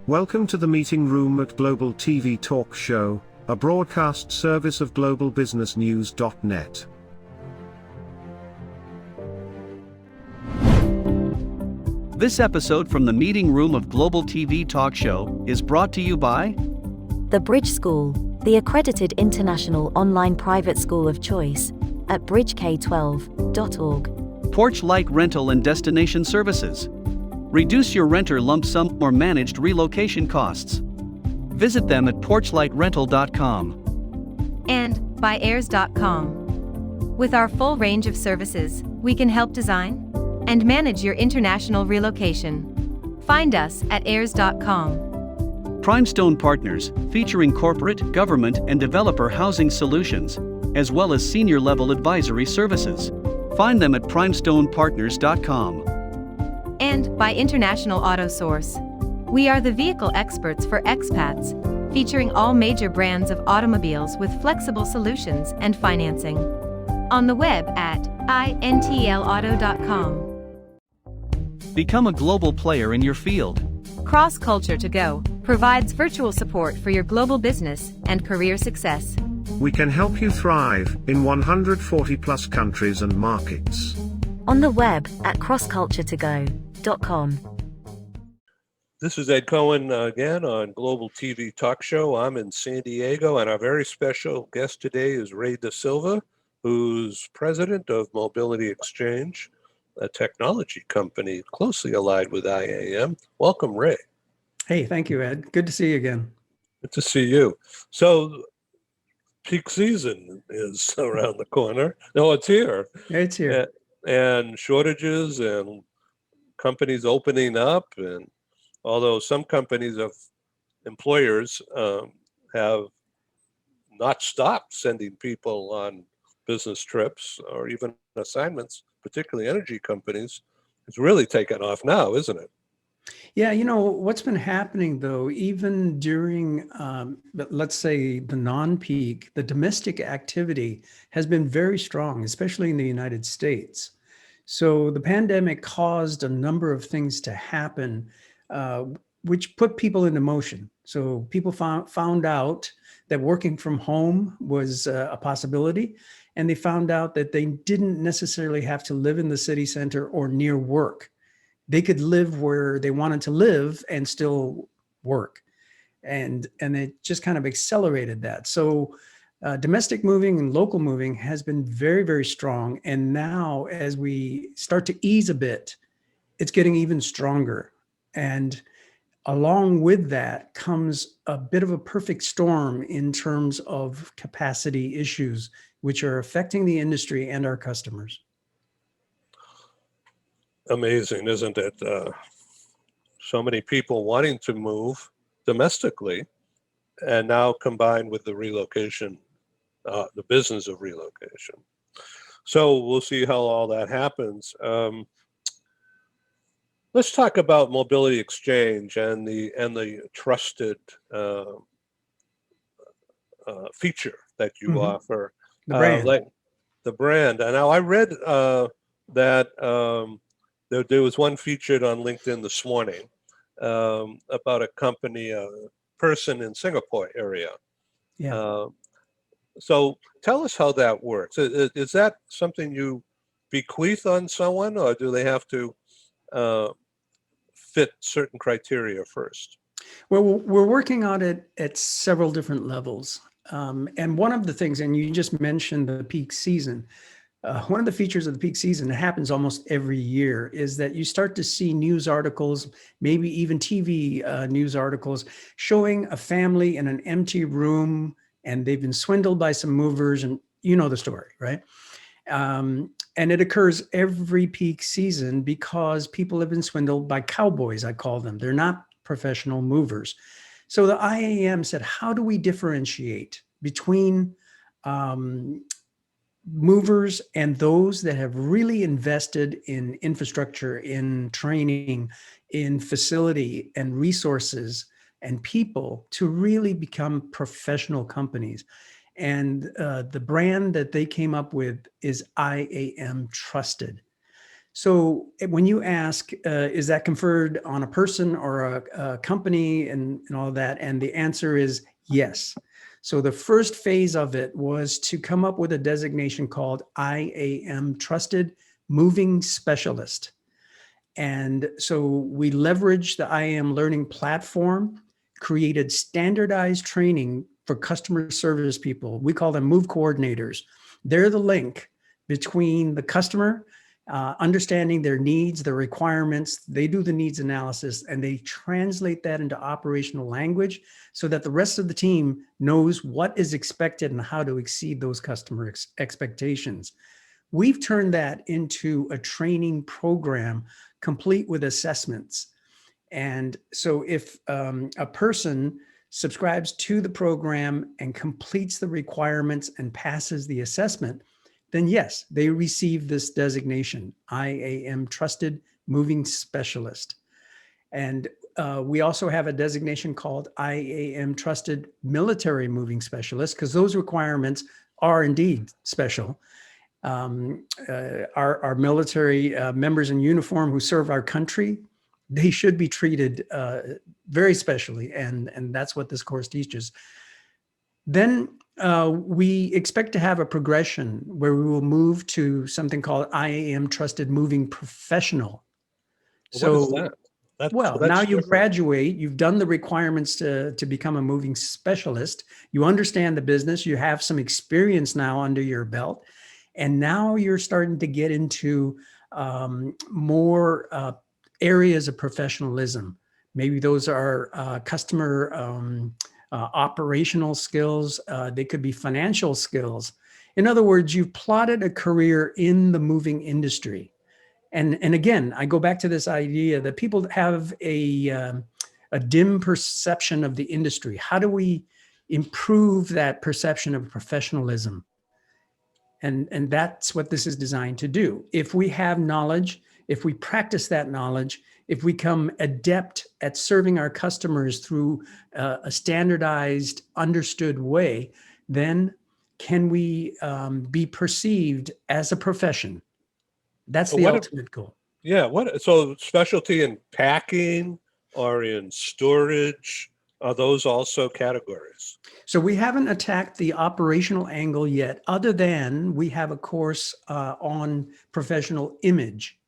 Welcome to the meeting room at Global TV Talk Show, a broadcast service of globalbusinessnews.net. This episode from the meeting room of Global TV Talk Show is brought to you by The Bridge School, the accredited international online private school of choice, at bridgek12.org. Porch Light Rental and Destination Services. Reduce your renter lump sum or managed relocation costs. Visit them at porchlightrental.com. And by airs.com. With our full range of services, we can help design and manage your international relocation. Find us at airs.com. Primestone Partners, featuring corporate, government, and developer housing solutions, as well as senior-level advisory services. Find them at primestonepartners.com. And by International Auto Source. We are the vehicle experts for expats, featuring all major brands of automobiles with flexible solutions and financing. On the web at intlauto.com. Become a global player in your field. Cross Culture to Go provides virtual support for your global business and career success. We can help you thrive in 140 plus countries and markets. On the web at crossculturetogo.com. This is Ed Cohen again on Global TV Talk Show. I'm in San Diego, and our very special guest today is Ray daSilva, who's president of Mobility Exchange, a technology company closely allied with IAM. Welcome, Ray. Hey, thank you, Ed. Good to see you again. Good to see you. So, peak season is around the corner. No, it's here. It's here. And shortages and companies opening up. And although some companies employers have not stopped sending people on business trips or even assignments, particularly energy companies, it's really taken off now, isn't it? Yeah, you know, what's been happening though, even during, let's say the non-peak, the domestic activity has been very strong, especially in the United States. So the pandemic caused a number of things to happen, which put people into motion. So people found out that working from home was a possibility, and they found out that they didn't necessarily have to live in the city center or near work. They could live where they wanted to live and still work. And it just kind of accelerated that. So domestic moving and local moving has been very, very strong. And now as we start to ease a bit, it's getting even stronger. And along with that comes a bit of a perfect storm in terms of capacity issues, which are affecting the industry and our customers. Amazing, isn't it? So many people wanting to move domestically, and now combined with the relocation, the business of relocation. So we'll see how all that happens. Let's talk about Mobility Exchange and the trusted feature that you offer. The brand. Like the brand. And now I read that there was one featured on LinkedIn this morning about a company, a person in Singapore area. Yeah. So tell us how that works. Is that something you bequeath on someone, or do they have to fit certain criteria first? Well, we're working on it at several different levels. And one of the things, and you just mentioned the peak season, one of the features of the peak season, it happens almost every year, is that you start to see news articles, maybe even TV news articles, showing a family in an empty room and they've been swindled by some movers, and you know the story, right? And it occurs every peak season because people have been swindled by cowboys, I call them. They're not professional movers. So the IAM said, how do we differentiate between movers and those that have really invested in infrastructure, in training, in facility and resources and people to really become professional companies? And the brand that they came up with is IAM Trusted. So when you ask, is that conferred on a person or a company and all that? And the answer is yes. So the first phase of it was to come up with a designation called IAM, Trusted Moving Specialist. And so we leveraged the IAM learning platform, created standardized training for customer service people. We call them move coordinators. They're the link between the customer, understanding their needs, their requirements. They do the needs analysis and they translate that into operational language so that the rest of the team knows what is expected and how to exceed those customer expectations. We've turned that into a training program complete with assessments. And so if a person subscribes to the program and completes the requirements and passes the assessment, then yes, they receive this designation, IAM Trusted Moving Specialist. And we also have a designation called IAM Trusted Military Moving Specialist, because those requirements are indeed special. Our military members in uniform who serve our country, they should be treated very specially, and that's what this course teaches. Then we expect to have a progression where we will move to something called IAM Trusted Moving Professional. What is that? Well, now you graduate, you've done the requirements to become a moving specialist, you understand the business, you have some experience now under your belt, and now you're starting to get into more areas of professionalism. Maybe those are customer operational skills. They could be financial skills. In other words, you've plotted a career in the moving industry. And again, I go back to this idea that people have a dim perception of the industry. How do we improve that perception of professionalism? And that's what this is designed to do. If we have knowledge, if we practice that knowledge, if we become adept at serving our customers through a standardized, understood way, then can we be perceived as a profession? That's the ultimate goal. Yeah. So specialty in packing or in storage, are those also categories? So we haven't attacked the operational angle yet, other than we have a course on professional image.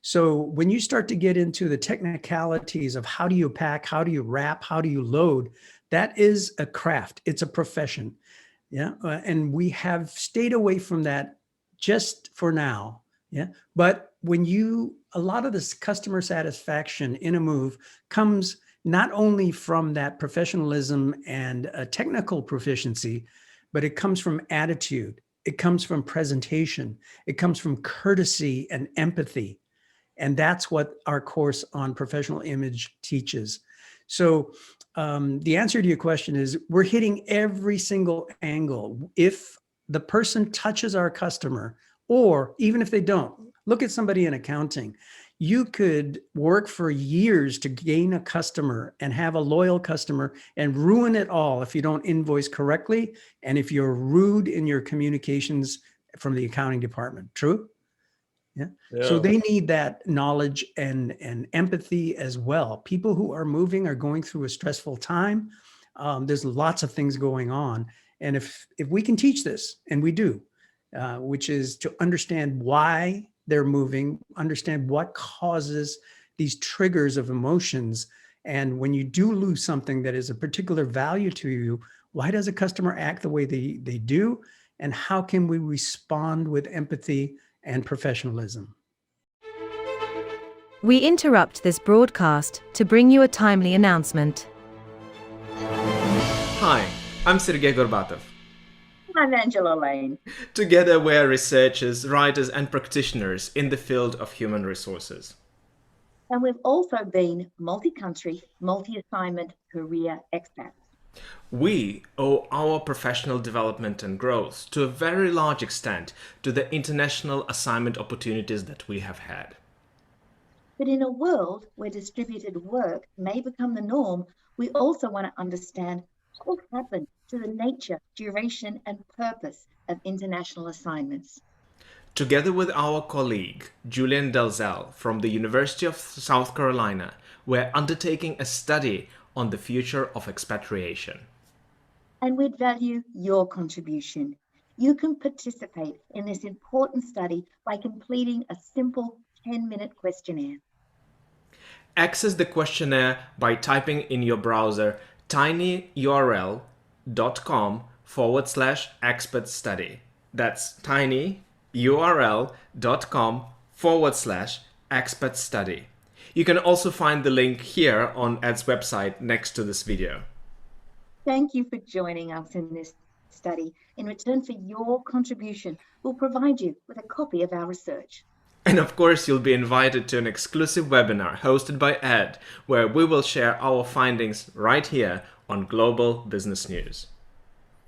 So when you start to get into the technicalities of how do you pack, how do you wrap, how do you load, that is a craft. It's a profession. Yeah. And we have stayed away from that just for now. Yeah. But a lot of this customer satisfaction in a move comes not only from that professionalism and technical proficiency, but it comes from attitude. It comes from presentation. It comes from courtesy and empathy. And that's what our course on professional image teaches. So the answer to your question is we're hitting every single angle. If the person touches our customer, or even if they don't, look at somebody in accounting. You could work for years to gain a customer and have a loyal customer and ruin it all if you don't invoice correctly and if you're rude in your communications from the accounting department. True? Yeah. So they need that knowledge and empathy as well. People who are moving are going through a stressful time. There's lots of things going on. And if we can teach this, and we do, which is to understand why they're moving, understand what causes these triggers of emotions. And when you do lose something that is a particular value to you, why does a customer act the way they do? And how can we respond with empathy and professionalism? We interrupt this broadcast to bring you a timely announcement. Hi, I'm Sergey Gorbatov. I'm Angela Lane. Together we're researchers, writers and practitioners in the field of human resources. And we've also been multi-country, multi-assignment career expats. We owe our professional development and growth to a very large extent to the international assignment opportunities that we have had. But in a world where distributed work may become the norm, we also want to understand what will happen to the nature, duration, and purpose of international assignments. Together with our colleague, Julian Dalzell from the University of South Carolina, we're undertaking a study on the future of expatriation. And we'd value your contribution. You can participate in this important study by completing a simple 10-minute questionnaire. Access the questionnaire by typing in your browser tinyurl.com/expert study. That's tinyurl.com/expert study. You can also find the link here on Ed's website next to this video. Thank you for joining us in this study. In return for your contribution, we'll provide you with a copy of our research. And of course, you'll be invited to an exclusive webinar hosted by Ed, where we will share our findings right here on Global Business News.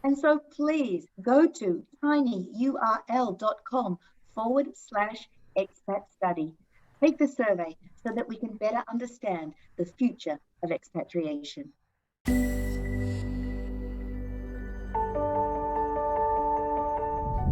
And so please go to tinyurl.com/expat study. Take the survey so that we can better understand the future of expatriation.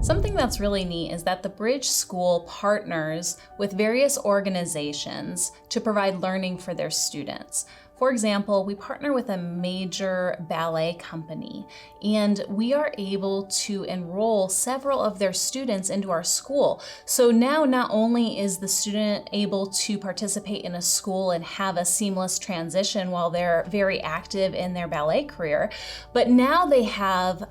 Something that's really neat is that the Bridge School partners with various organizations to provide learning for their students. For example, we partner with a major ballet company, and we are able to enroll several of their students into our school. So now not only is the student able to participate in a school and have a seamless transition while they're very active in their ballet career, but now they have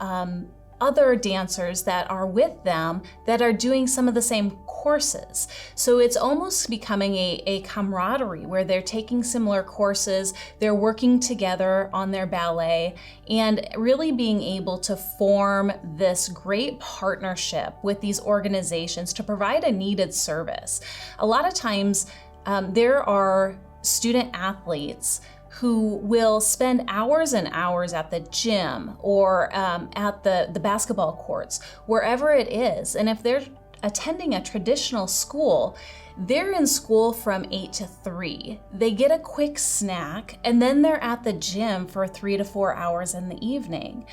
other dancers that are with them that are doing some of the same courses. So it's almost becoming a camaraderie where they're taking similar courses, they're working together on their ballet, and really being able to form this great partnership with these organizations to provide a needed service. A lot of times there are student athletes who will spend hours and hours at the gym or at the basketball courts, wherever it is. And if they're attending a traditional school, they're in school from 8 to 3. They get a quick snack, and then they're at the gym for 3 to 4 hours in the evening.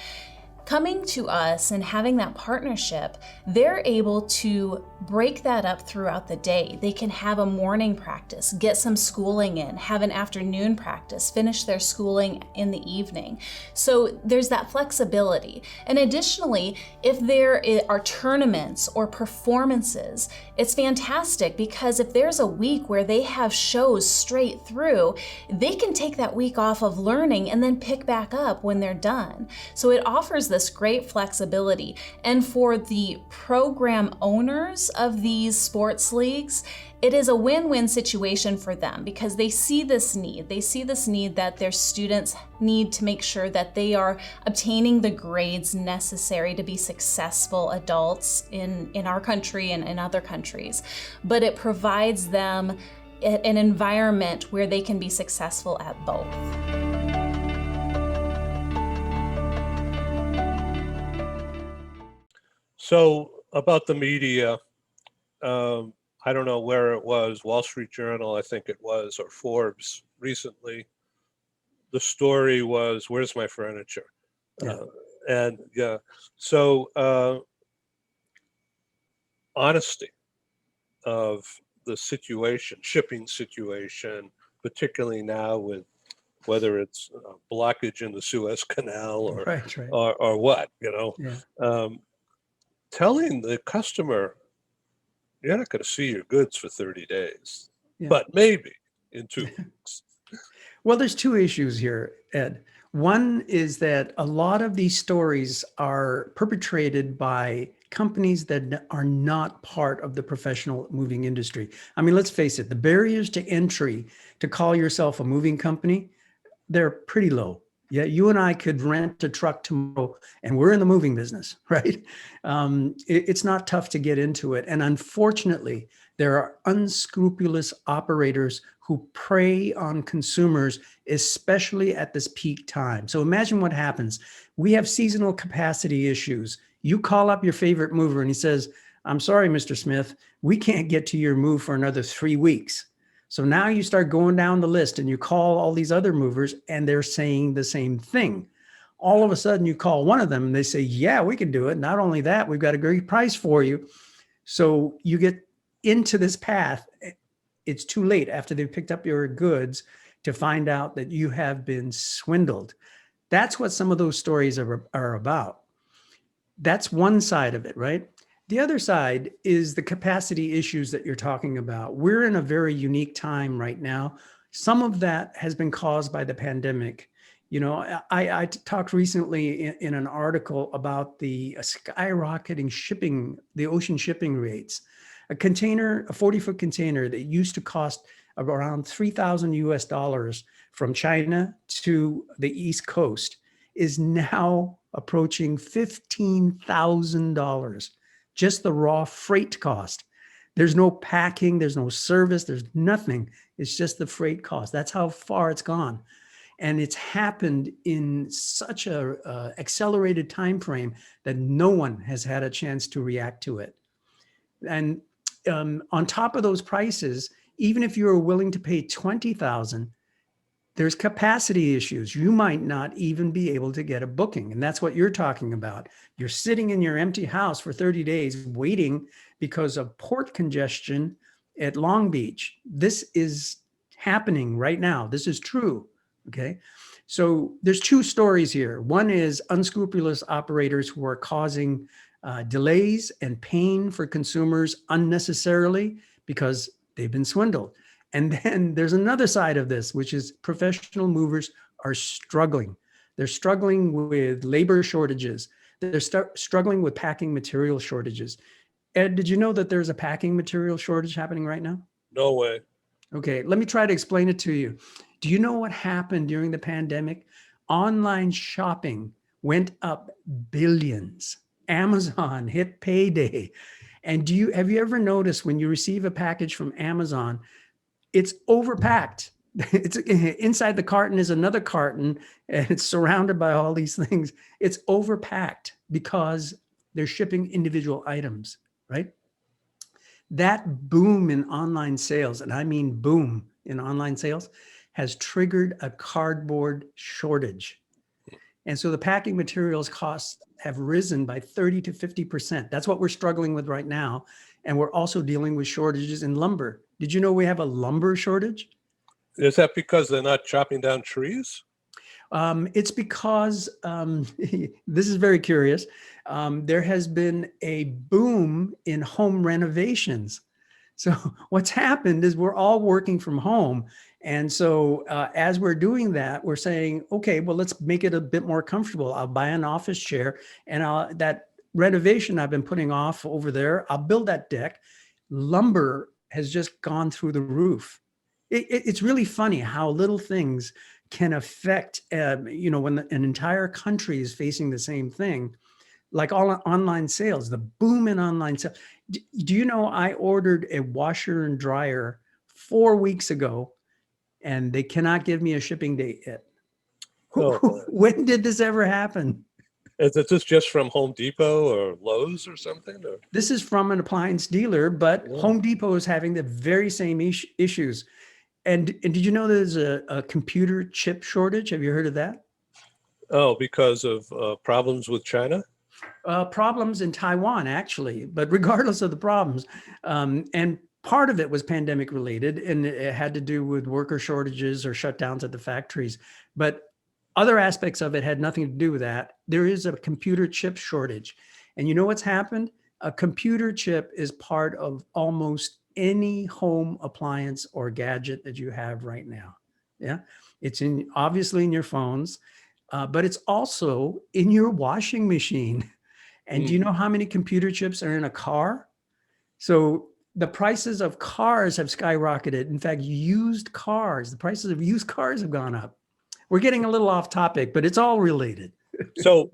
Coming to us and having that partnership, they're able to break that up throughout the day. They can have a morning practice, get some schooling in, have an afternoon practice, finish their schooling in the evening. So there's that flexibility. And additionally, if there are tournaments or performances, it's fantastic because if there's a week where they have shows straight through, they can take that week off of learning and then pick back up when they're done. So it offers this great flexibility. And for the program owners of these sports leagues, it is a win-win situation for them because they see this need. They see this need that their students need to make sure that they are obtaining the grades necessary to be successful adults in our country and in other countries. But it provides them an environment where they can be successful at both. So about the media, I don't know where it was, Wall Street Journal, I think it was, or Forbes recently. The story was, where's my furniture? So honesty of the situation, shipping situation, particularly now with whether it's a blockage in the Suez Canal or or what, telling the customer, you're not going to see your goods for 30 days, but maybe in 2 weeks. Well, there's two issues here, Ed. One is that a lot of these stories are perpetrated by companies that are not part of the professional moving industry. I mean, let's face it, the barriers to entry to call yourself a moving company, they're pretty low. Yeah, you and I could rent a truck tomorrow and we're in the moving business, right? It's not tough to get into it. And unfortunately, there are unscrupulous operators who prey on consumers, especially at this peak time. So imagine what happens. We have seasonal capacity issues. You call up your favorite mover and he says, I'm sorry, Mr. Smith, we can't get to your move for another 3 weeks. So now you start going down the list and you call all these other movers and they're saying the same thing. All of a sudden you call one of them and they say, yeah, we can do it. Not only that, we've got a great price for you. So you get into this path, it's too late after they've picked up your goods to find out that you have been swindled. That's what some of those stories are about. That's one side of it, right? The other side is the capacity issues that you're talking about. We're in a very unique time right now. Some of that has been caused by the pandemic. You know, I talked recently in an article about the skyrocketing shipping, the ocean shipping rates. A container, a 40-foot container that used to cost around $3,000 from China to the East Coast is now approaching $15,000, just the raw freight cost. There's no packing, there's no service, there's nothing. It's just the freight cost. That's how far it's gone. And it's happened in such a accelerated time frame that no one has had a chance to react to it. And on top of those prices, even if you're willing to pay $20,000, there's capacity issues. You might not even be able to get a booking. And that's what you're talking about. You're sitting in your empty house for 30 days waiting because of port congestion at Long Beach. This is happening right now. This is true. Okay. So there's two stories here. One is unscrupulous operators who are causing delays and pain for consumers unnecessarily because they've been swindled. And then there's another side of this, which is professional movers are struggling. They're struggling with labor shortages. They're struggling with packing material shortages. Ed, did you know that there's a packing material shortage happening right now? No way. Okay, let me try to explain it to you. Do you know what happened during the pandemic? Online shopping went up billions. Amazon hit payday. And have you ever noticed when you receive a package from Amazon, it's overpacked. It's inside the carton is another carton and it's surrounded by all these things. It's overpacked because they're shipping individual items, right? That boom in online sales, and I mean boom in online sales, has triggered a cardboard shortage. And so the packing materials costs have risen by 30 to 50%. That's what we're struggling with right now. And we're also dealing with shortages in lumber. Did you know we have a lumber shortage? Is that because they're not chopping down trees? It's because, this is very curious, there has been a boom in home renovations. So what's happened is we're all working from home. And so as we're doing that, we're saying, okay, well, let's make it a bit more comfortable. I'll buy an office chair and that renovation I've been putting off over there, I'll build that deck. Lumber has just gone through the roof. It's really funny how little things can affect, when an entire country is facing the same thing, like all online sales, the boom in online sales. Do you know I ordered a washer and dryer 4 weeks ago and they cannot give me a shipping date yet? When did this ever happen? Is this just from Home Depot or Lowe's or something? Or? This is from an appliance dealer, but Home Depot is having the very same issues. And did you know there's a computer chip shortage? Have you heard of that? Oh, because of problems with China? Problems in Taiwan, actually, but regardless of the problems. And part of it was pandemic related, and it had to do with worker shortages or shutdowns at the factories. But other aspects of it had nothing to do with that. There is a computer chip shortage. And you know what's happened? A computer chip is part of almost any home appliance or gadget that you have right now. Yeah, it's obviously in your phones, but it's also in your washing machine. And do you know how many computer chips are in a car? So the prices of cars have skyrocketed. In fact, the prices of used cars have gone up. We're getting a little off topic, but it's all related. So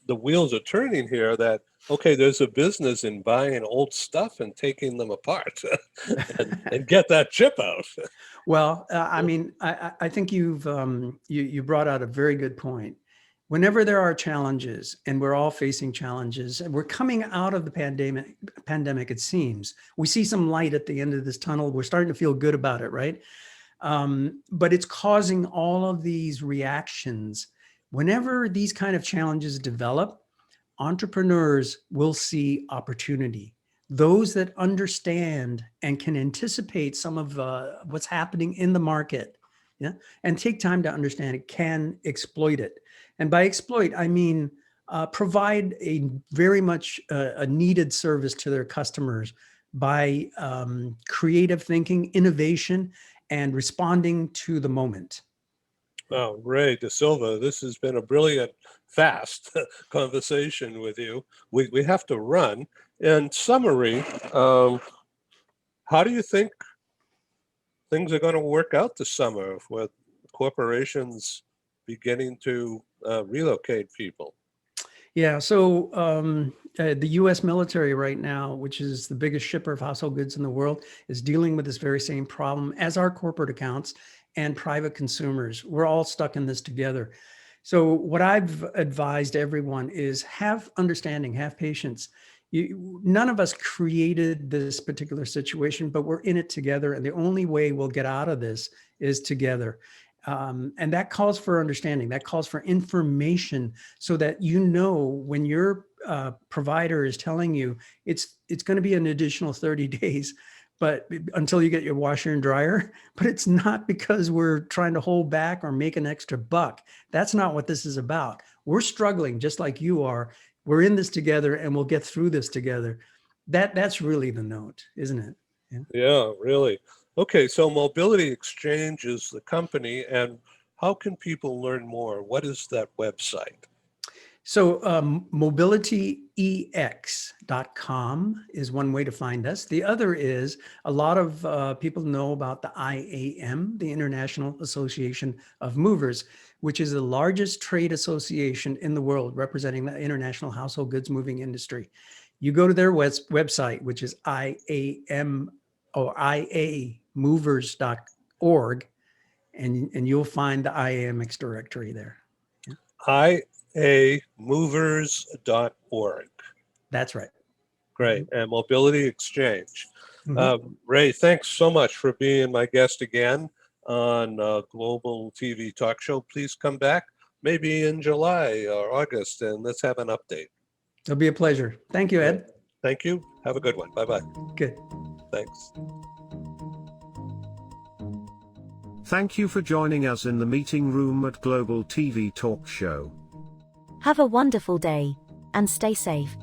the wheels are turning here that, okay, there's a business in buying old stuff and taking them apart and get that chip out. Well, I think you brought out a very good point. Whenever there are challenges, and we're all facing challenges, and we're coming out of the pandemic, it seems. We see some light at the end of this tunnel. We're starting to feel good about it, right? But it's causing all of these reactions. Whenever these kind of challenges develop, entrepreneurs will see opportunity. Those that understand and can anticipate some of what's happening in the market, yeah, and take time to understand it, can exploit it. And by exploit, I mean provide a very much a needed service to their customers by creative thinking, innovation, and responding to the moment. Well, Ray daSilva, this has been a brilliant, fast conversation with you. We have to run. In summary, how do you think things are going to work out this summer with corporations beginning to relocate people? Yeah, so the U.S. military right now, which is the biggest shipper of household goods in the world, is dealing with this very same problem as our corporate accounts and private consumers. We're all stuck in this together. So what I've advised everyone is have understanding, have patience. None of us created this particular situation, but we're in it together. And the only way we'll get out of this is together. And that calls for understanding, that calls for information so that you know when your provider is telling you it's going to be an additional 30 days, but until you get your washer and dryer, but it's not because we're trying to hold back or make an extra buck. That's not what this is about. We're struggling just like you are. We're in this together and we'll get through this together. That's really the note, isn't it? Yeah, really. Okay, so Mobility Exchange is the company, and how can people learn more? What is that website? So mobilityex.com is one way to find us. The other is a lot of people know about the IAM, the International Association of Movers, which is the largest trade association in the world representing the international household goods moving industry. You go to their website, which is IAM or iamovers.org, and you'll find the IAMX directory there. iamovers.org. That's right. Great. And Mobility Exchange. Mhm. Ray, thanks so much for being my guest again on Global TV Talk Show. Please come back maybe in July or August, and let's have an update. It'll be a pleasure. Thank you, Ed. Thank you. Have a good one. Bye-bye. Good. Thanks. Thank you for joining us in the meeting room at Global TV Talk Show. Have a wonderful day and stay safe.